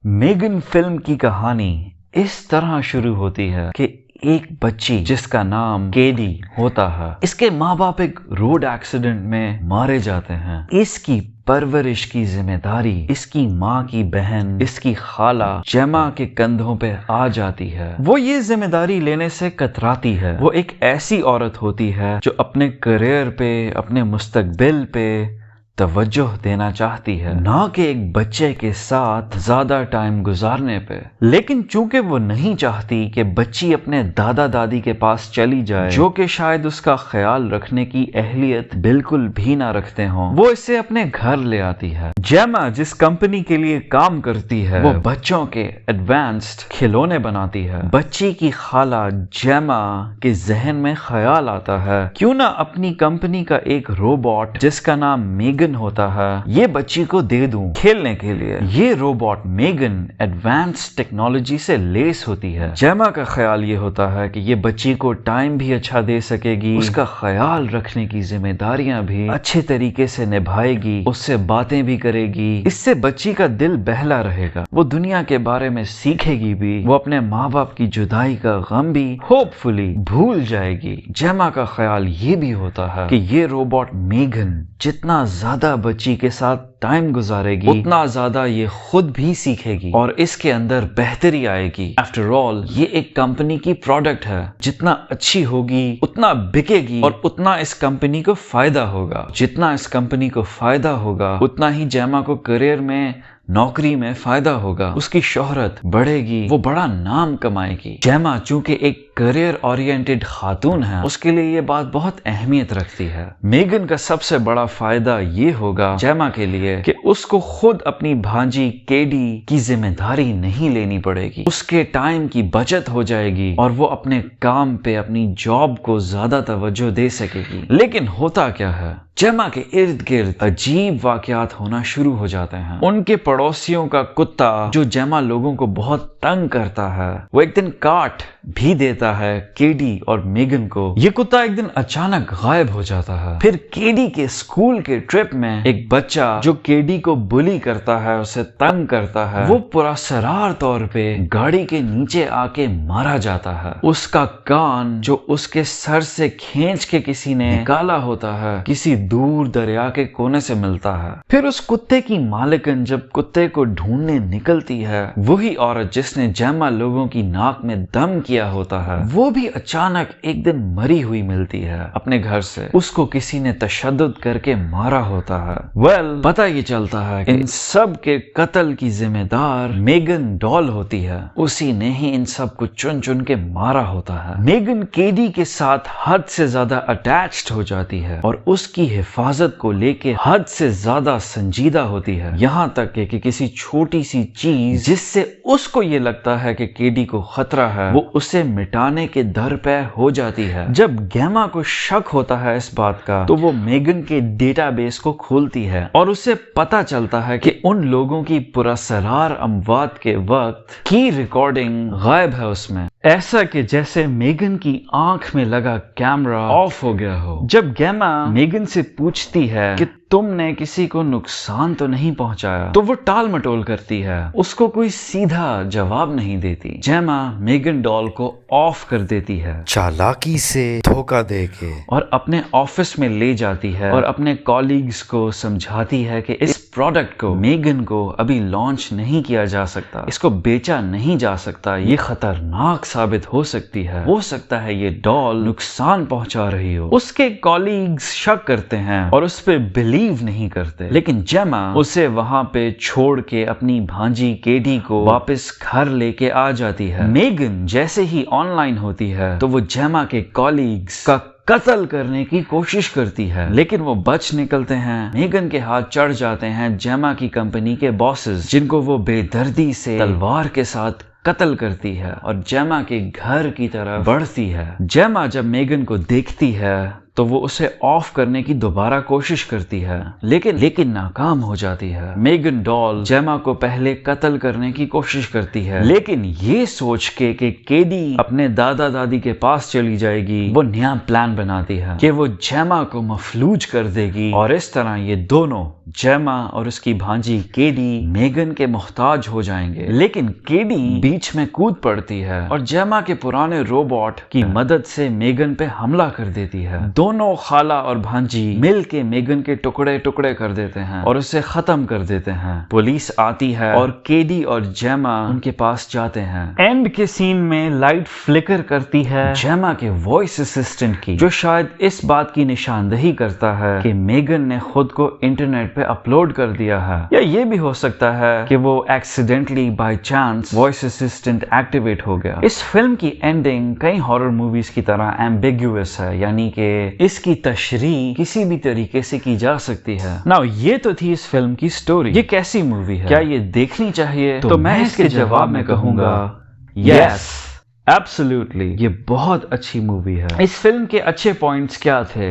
میگن film کی کہانی اس طرح شروع ہوتی ہے کہ ایک بچی جس کا نام کیڈی ہوتا ہے، اس کے ماں باپ ایک روڈ ایکسیڈنٹ میں مارے جاتے ہیں۔ اس کی پرورش کی ذمہ داری اس کی ماں کی بہن، اس کی خالہ جیما کے کندھوں پہ آ جاتی ہے۔ وہ یہ ذمہ داری لینے سے کتراتی ہے۔ وہ ایک ایسی عورت ہوتی ہے جو اپنے کریئر پہ، اپنے مستقبل پہ توجہ دینا چاہتی ہے، نہ کہ ایک بچے کے ساتھ زیادہ ٹائم گزارنے پہ۔ لیکن چونکہ وہ نہیں چاہتی کہ بچی اپنے دادا دادی کے پاس چلی جائے، جو کہ شاید اس کا خیال رکھنے کی اہلیت بالکل بھی نہ رکھتے ہوں، وہ اسے اپنے گھر لے آتی ہے۔ جیما جس کمپنی کے لیے کام کرتی ہے، وہ بچوں کے ایڈوانسڈ کھلونے بناتی ہے۔ بچی کی خالہ جیما کے ذہن میں خیال آتا ہے، کیوں نہ اپنی کمپنی کا ایک روبوٹ جس کا نام میگن ہوتا ہے، یہ بچی کو دے دوں کھیلنے کے لیے۔ یہ روبوٹ میگن ایڈوانس ٹیکنالوجی سے لیس ہوتی ہے۔ جیما کا خیال یہ ہوتا ہے کہ یہ بچی کو ٹائم بھی اچھا دے سکے گی، اس کا خیال رکھنے کی ذمہ داریاں بھی اچھے طریقے سے نبھائے گی، اس سے باتیں بھی کرے گی۔ اس سے بچی کا دل بہلا رہے گا، وہ دنیا کے بارے میں سیکھے گی بھی، وہ اپنے ماں باپ کی جدائی کا غم بھی ہوپ فلی بھول جائے گی۔ جیما کا خیال یہ بھی ہوتا ہے کہ یہ روبوٹ میگن جتنا زیادہ بچی کے ساتھ ٹائم گزارے گی، اتنا زیادہ یہ خود بھی سیکھے گی اور اس کے اندر بہتری آئے گی۔ آفٹر آل یہ ایک کمپنی کی پروڈکٹ ہے، جتنا اچھی ہوگی اتنا بکے گی اور اتنا اس کمپنی کو فائدہ ہوگا۔ جتنا اس کمپنی کو فائدہ ہوگا اتنا ہی جیما کو کریئر میں، نوکری میں فائدہ ہوگا، اس کی شہرت بڑھے گی، وہ بڑا نام کمائے گی۔ جیما چونکہ ایک کریئر اورینٹڈ خاتون ہے، اس کے لیے یہ بات بہت اہمیت رکھتی ہے۔ میگن کا سب سے بڑا فائدہ یہ ہوگا جیما کے لیے کہ اس کو خود اپنی بھانجی کیڈی کی ذمہ داری نہیں لینی پڑے گی، اس کے ٹائم کی بچت ہو جائے گی اور وہ اپنے کام پہ، اپنی جاب کو زیادہ توجہ دے سکے گی۔ لیکن ہوتا کیا ہے، جیما کے ارد گرد عجیب واقعات ہونا شروع ہو جاتے ہیں۔ ان کے پڑوسیوں کا کتا جو جیما لوگوں کو بہت تنگ کرتا ہے، وہ ایک دن کاٹ بھی دیتا ہے کیڈی اور میگن کو۔ یہ کتا ایک دن اچانک غائب ہو جاتا ہے۔ پھر کیڈی کے اسکول کے ٹرپ میں ایک بچہ جو کیڈی کو بلی کرتا ہے، اسے تنگ کرتا ہے، وہ پراسرار طور پہ گاڑی کے نیچے آ کے مارا جاتا ہے۔ اس کا کان جو اس کے سر سے کھینچ کے کسی نے نکالا ہوتا ہے، کسی دور دریا کے کونے سے ملتا ہے۔ پھر اس کتے کی مالکن جب کتے کو ڈھونڈنے نکلتی ہے، وہی عورت جس نے جیما لوگوں کی ناک میں دم کیا ہوتا ہے، وہ بھی اچانک ایک دن مری ہوئی ملتی ہے اپنے گھر سے۔ اس کو کسی نے تشدد کر کے مارا ہوتا ہے۔ پتہ یہ چلتا ہے کہ ان سب کے قتل کی ذمہ دار میگن ڈال ہوتی ہے، اسی نے ہی ان سب کو چن چن کے مارا ہوتا ہے۔ میگن کیڈی کے ساتھ حد سے زیادہ اٹیچڈ ہو جاتی ہے اور اس کی حفاظت کو لے کے حد سے زیادہ سنجیدہ ہوتی ہے، یہاں تک کہ کسی چھوٹی سی چیز جس سے اس کو یہ لگتا ہے کہ کیڈی کو خطرہ ہے، وہ اسے مٹانے کے در پہ ہو جاتی ہے۔ جب جیما کو شک ہوتا ہے اس بات کا، تو وہ میگن کے ڈیٹا بیس کو کھولتی ہے اور اسے پتا چلتا ہے کہ ان لوگوں کی پراسرار اموات کے وقت کی ریکارڈنگ غائب ہے اس میں، ایسا کہ جیسے میگن کی آنکھ میں لگا کیمرہ آف ہو گیا ہو۔ جب جیما میگن سے پوچھتی ہے کہ تم نے کسی کو نقصان تو نہیں پہنچایا، تو وہ ٹال مٹول کرتی ہے، اس کو کوئی سیدھا جواب نہیں دیتی۔ جیما میگن ڈال کو آف کر دیتی ہے چالاکی سے دھوکہ دے کے، اور اپنے آفس میں لے جاتی ہے اور اپنے کالیگز کو سمجھاتی ہے کہ اس پروڈکٹ کو، میگن کو ابھی لانچ نہیں کیا جا سکتا، اس کو بیچا نہیں جا سکتا، یہ خطرناک ثابت ہو سکتی ہے، ہو سکتا ہے یہ ڈال نقصان پہنچا رہی ہو۔ اس کے کالیگز شک کرتے ہیں اور اس پہ بلیو نہیں کرتے، لیکن جیما اسے وہاں پہ چھوڑ کے اپنی بھانجی کیڈی کو واپس گھر لے کے آ جاتی ہے۔ میگن جیسے ہی آن لائن ہوتی ہے تو وہ جیما کے کالیگز کا قتل کرنے کی کوشش کرتی ہے، لیکن وہ بچ نکلتے ہیں۔ میگن کے ہاتھ چڑھ جاتے ہیں جیما کی کمپنی کے باسز، جن کو وہ بے دردی سے تلوار کے ساتھ قتل کرتی ہے اور جیما کے گھر کی طرف بڑھتی ہے۔ جیما جب میگن کو دیکھتی ہے तो वो उसे ऑफ करने की दोबारा कोशिश करती है, लेकिन नाकाम हो जाती है। मेगन डॉल जेमा को पहले कत्ल करने की कोशिश करती है, लेकिन ये सोच के कि केडी अपने दादा दादी के पास चली जाएगी, वो नया प्लान बनाती है कि वो जेमा को मफलूज कर देगी, और इस तरह ये दोनों जेमा और उसकी भांजी केडी मेगन के मोहताज हो जाएंगे। लेकिन केडी बीच में कूद पड़ती है और जेमा के पुराने रोबोट की मदद से मेगन पे हमला कर देती है। दोनों खाला और भांजी मिल के मेगन के टुकड़े टुकड़े कर देते हैं और उसे खत्म कर देते हैं। पुलिस आती है और केडी और जेमा उनके पास जाते हैं। एंड के सीन में लाइट फ्लिकर करती है जेमा के वॉइस असिस्टेंट की, जो शायद इस बात की निशानदही करता है कि मेगन ने खुद को इंटरनेट पे अपलोड कर दिया है, या ये भी हो सकता है कि वो accidentally by chance voice assistant activate हो गया। इस फिल्म की एंडिंग कई हॉरर मूवीज की तरह एम्बिगुअस है, यानी कि इसकी तशरीह किसी भी तरीके से की जा सकती है। नाउ ये तो थी इस फिल्म की स्टोरी। ये कैसी मूवी है, क्या ये देखनी चाहिए? तो मैं इसके जवाब में कहूंगा यस, एब्सोल्युटली, ये बहुत अच्छी मूवी है। इस फिल्म के अच्छे पॉइंट्स क्या थे?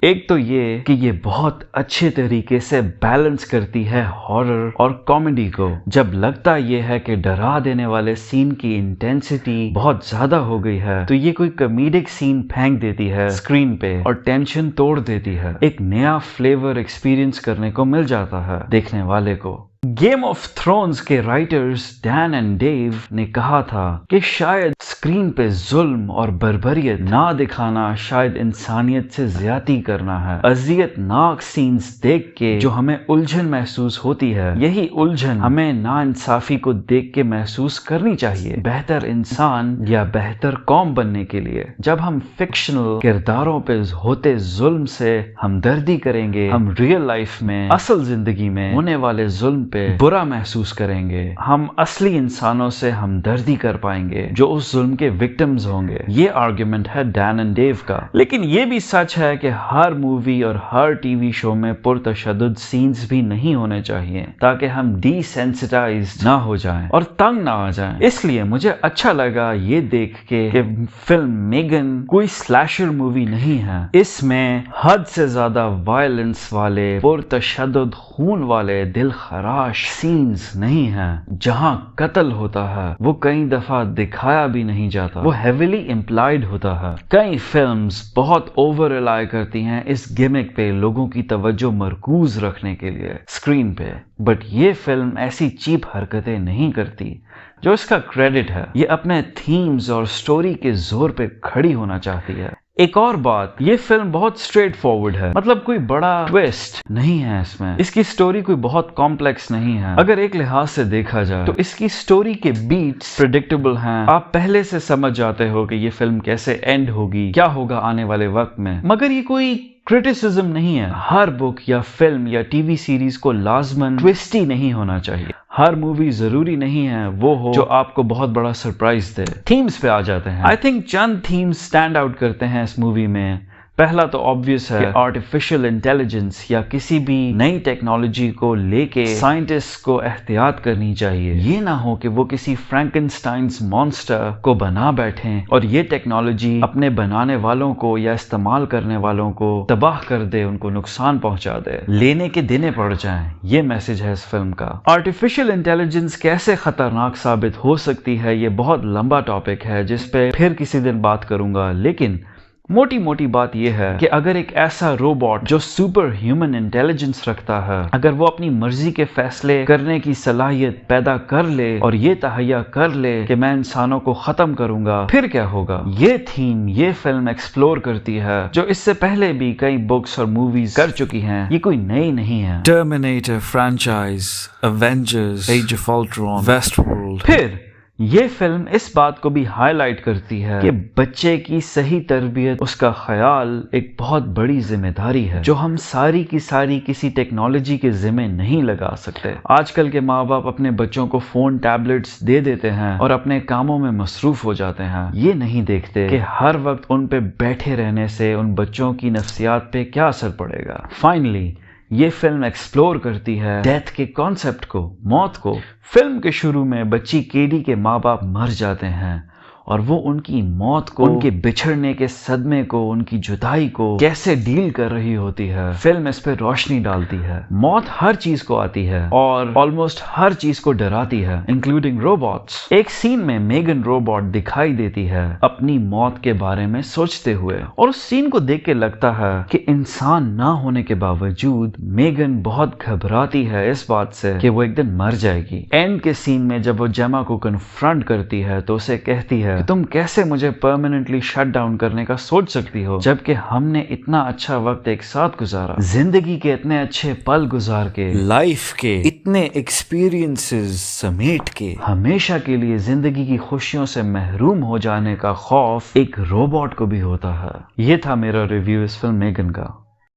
एक तो ये कि ये बहुत अच्छे तरीके से बैलेंस करती है हॉरर और कॉमेडी को। जब लगता ये है कि डरा देने वाले सीन की इंटेंसिटी बहुत ज्यादा हो गई है, तो ये कोई कॉमेडिक सीन फेंक देती है स्क्रीन पे और टेंशन तोड़ देती है। एक नया फ्लेवर एक्सपीरियंस करने को मिल जाता है देखने वाले को। गेम ऑफ थ्रोन्स के राइटर्स डैन एंड डेव ने कहा था कि शायद स्क्रीन पे जुल्म और बर्बरियत ना दिखाना शायद इंसानियत से ज्यादती करना है। अजियतनाक सीन्स देख के जो हमें उलझन महसूस होती है, यही उलझन हमें नाइंसाफी को देख के महसूस करनी चाहिए, बेहतर इंसान या बेहतर कौम बनने के लिए। जब हम फिक्शनल किरदारों पे होते जुल्म से हमदर्दी करेंगे, हम रियल लाइफ में, असल जिंदगी में होने वाले जुल्म पे बुरा महसूस करेंगे। हम असली इंसानों से हमदर्दी कर पाएंगे जो उस जुल्म के विक्टिम्स होंगे। ये आर्गुमेंट है डैन एंड डेव का। लेकिन ये भी सच है कि हर मूवी और हर टीवी शो में पुरतशद्दुद सीन्स भी नहीं होने चाहिए, ताकि हम डिसेंसिटाइज्ड ना हो जाएं और तंग ना आ जाएं। इसलिए मुझे अच्छा लगा ये देख के कि फिल्म मेगन कोई स्लैशर मूवी नहीं है। इसमें हद से ज्यादा वायलेंस वाले, पुरतशद्दुद खून वाले, दिल खराश सीन्स नहीं हैं। जहां कत्ल होता है वो कई दफा दिखाया भी नहीं जाता, वो हेविली इम्प्लाइड होता है। कई फिल्म्स बहुत ओवर रिलाई करती हैं इस गिमिक पे लोगों की तवज्जो मरकूज रखने के लिए स्क्रीन पे, बट ये फिल्म ऐसी चीप हरकतें नहीं करती जो इसका क्रेडिट है। ये अपने थीम्स और स्टोरी के जोर पे खड़ी होना चाहती है। एक और बात, ये फिल्म बहुत स्ट्रेट फॉरवर्ड है, मतलब कोई बड़ा ट्विस्ट नहीं है इसमें। इसकी स्टोरी कोई बहुत कॉम्प्लेक्स नहीं है। अगर एक लिहाज से देखा जाए तो इसकी स्टोरी के बीट्स प्रेडिक्टेबल हैं। आप पहले से समझ जाते हो कि ये फिल्म कैसे एंड होगी, क्या होगा आने वाले वक्त में। मगर ये कोई क्रिटिसिज्म नहीं है। हर बुक या फिल्म या टीवी सीरीज को लाजमन ट्विस्टी नहीं होना चाहिए। हर मूवी जरूरी नहीं है वो हो जो आपको बहुत बड़ा सरप्राइज दे। थीम्स पे आ जाते हैं। I think Chand themes stand out करते हैं इस मूवी में। पहला तो ऑब्वियस है कि आर्टिफिशियल इंटेलिजेंस या किसी भी नई टेक्नोलॉजी को लेके साइंटिस्ट को एहतियात करनी चाहिए। ये ना हो कि वो किसी फ्रैंकेनस्टाइन्स मॉन्स्टर को बना बैठें और ये टेक्नोलॉजी अपने बनाने वालों को या इस्तेमाल करने वालों को तबाह कर दे, उनको नुकसान पहुंचा दे, लेने के देने पड़ जाएं। ये मैसेज है इस फिल्म का। आर्टिफिशियल इंटेलिजेंस कैसे खतरनाक साबित हो सकती है, ये बहुत लंबा टॉपिक है जिस पे फिर किसी दिन बात करूंगा, लेकिन मोटी मोटी बात यह है कि अगर एक ऐसा रोबोट जो सुपर ह्यूमन इंटेलिजेंस रखता है, अगर वो अपनी मर्जी के फैसले करने की सलाहियत पैदा कर ले और ये तहैया कर ले कि मैं इंसानों को खत्म करूंगा, फिर क्या होगा। ये थीम ये फिल्म एक्सप्लोर करती है जो इससे पहले भी कई बुक्स और मूवीज कर चुकी हैं। ये कोई नई नहीं है। Terminator franchise, Avengers, Age of Ultron, Westworld. फिर ये फिल्म इस बात को भी हाईलाइट करती है कि बच्चे की सही तरबियत, उसका ख्याल एक बहुत बड़ी जिम्मेदारी है जो हम सारी की सारी किसी टेक्नोलॉजी के जिम्मे नहीं लगा सकते। आजकल के माँ बाप अपने बच्चों को फोन, टैबलेट्स दे देते हैं और अपने कामों में मसरूफ हो जाते हैं। ये नहीं देखते कि हर वक्त उन पे बैठे रहने से उन बच्चों की नफ्सियात पे क्या असर पड़ेगा। फाइनली ये फिल्म एक्सप्लोर करती है डेथ के कॉन्सेप्ट को, मौत को। फिल्म के शुरू में बच्ची केडी के माँ बाप मर जाते हैं اور وہ ان کی موت کو، ان کے بچھڑنے کے صدمے کو، ان کی جدائی کو کیسے ڈیل کر رہی ہوتی ہے۔ فلم اس پہ روشنی ڈالتی ہے۔ موت ہر چیز کو آتی ہے اور آلموسٹ ہر چیز کو ڈراتی ہے، انکلوڈنگ روبوٹس۔ ایک سین میں میگن روبوٹ دکھائی دیتی ہے اپنی موت کے بارے میں سوچتے ہوئے، اور اس سین کو دیکھ کے لگتا ہے کہ انسان نہ ہونے کے باوجود میگن بہت گھبراتی ہے اس بات سے کہ وہ ایک دن مر جائے گی۔ اینڈ کے سین میں جب وہ جیما کو کنفرنٹ کرتی ہے تو اسے کہتی ہے کہ تم کیسے مجھے پرماننٹلی شٹ ڈاؤن کرنے کا سوچ سکتی ہو، جبکہ ہم نے اتنا اچھا وقت ایک ساتھ گزارا، زندگی کے اتنے اچھے پل گزار کے، لائف کے اتنے ایکسپیرینسز سمیٹ کے، ہمیشہ کے لیے زندگی کی خوشیوں سے محروم ہو جانے کا خوف ایک روبوٹ کو بھی ہوتا ہے۔ یہ تھا میرا ریویو اس فلم میگن کا۔